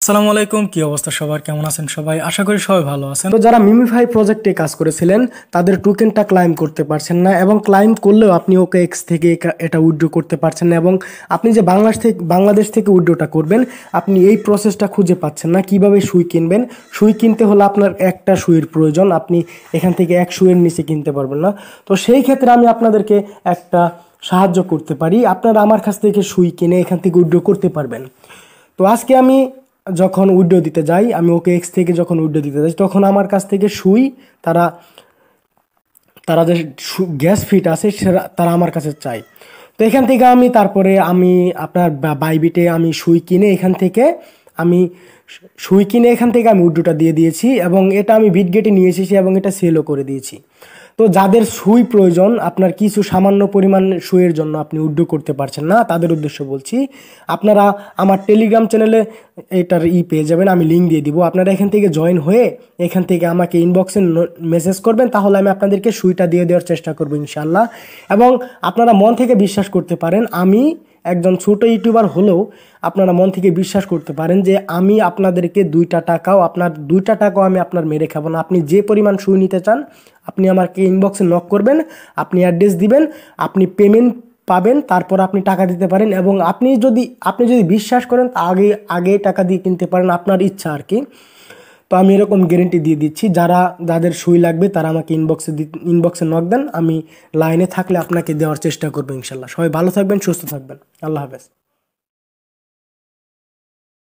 আসসালামু আলাইকুম, কি অবস্থা সবার? কেমন আছেন সবাই? আশা করি সবাই ভালো আছেন। তো যারা মিমিফাই প্রজেক্টে কাজ করেছিলেন তাদের টোকেনটা ক্লাইম করতে পারছেন না, এবং ক্লাইম করলেও আপনি ওকে এক্স থেকে এটা উইথড্র করতে পারছেন না, এবং আপনি যে বাংলাদেশ থেকে উইথড্রটা করবেন আপনি এই প্রসেসটা খুঁজে পাচ্ছেন না। কিভাবে সুই কিনবেন? সুই কিনতে হলে আপনার একটা সুইয়ের প্রয়োজন, আপনি এখান থেকে এক সুইয়ের নিচে কিনতে পারবেন না। তো সেই ক্ষেত্রে আমি আপনাদেরকে একটা সাহায্য করতে পারি, আপনারা আমার কাছ থেকে সুই কিনে এখান থেকে উইথড্র করতে পারবেন। তো আজকে আমি যখন উইড্রো দিতে যাই, আমি ওকে এক্স থেকে যখন উইড্রো দিতে যাই তখন আমার কাছ থেকে সুই তারা তারা যে গ্যাস ফিট আছে তারা আমার কাছে চাই। তো এখান থেকে তারপরে আমি আপনার বাইবিটে আমি সুই কিনে এখান থেকে আমি উইড্রোটা দিয়ে দিয়েছি, এবং এটা আমি বিটগেটে নিয়ে এসেছি এবং এটা সেলও করে দিয়েছি। তো যাদের সুই প্রয়োজন, আপনার কিছু সামান্য পরিমাণ সুইয়ের জন্য আপনি উইথড্র করতে পারছেন না, তাদের উদ্দেশ্য বলছি, আপনারা আমার টেলিগ্রাম চ্যানেলে এটার পেয়ে যাবেন, আমি লিঙ্ক দিয়ে দিব। আপনারা এখান থেকে জয়েন হয়ে এখান থেকে আমাকে ইনবক্সে মেসেজ করবেন, তাহলে আমি আপনাদেরকে সুইটা দিয়ে দেওয়ার চেষ্টা করবো ইনশাল্লাহ। এবং আপনারা মন থেকে বিশ্বাস করতে পারেন, আমি একজন ছোট ইউটিউবার হলেও আপনারা মন থেকে বিশ্বাস করতে পারেন যে আমি আপনাদেরকে দুইটা টাকাও আমি আপনার মেরে খাবো না। আপনি যে পরিমাণ সুই নিতে চান আপনি আমাকে ইনবক্সে নক করবেন, আপনি অ্যাড্রেস দিবেন, আপনি পেমেন্ট পাবেন, তারপর আপনি টাকা দিতে পারেন। এবং আপনি যদি বিশ্বাস করেন আগে টাকা দিয়ে কিনতে পারেন, আপনার ইচ্ছা আর কি। তো আমি এরকম গ্যারেন্টি দিয়ে দিচ্ছি, যাদের সুই লাগবে তারা আমাকে ইনবক্সে নক দেন, আমি লাইনে থাকলে আপনাকে দেওয়ার চেষ্টা করবো ইনশাল্লাহ। সবাই ভালো থাকবেন, সুস্থ থাকবেন। আল্লাহ হাফেজ।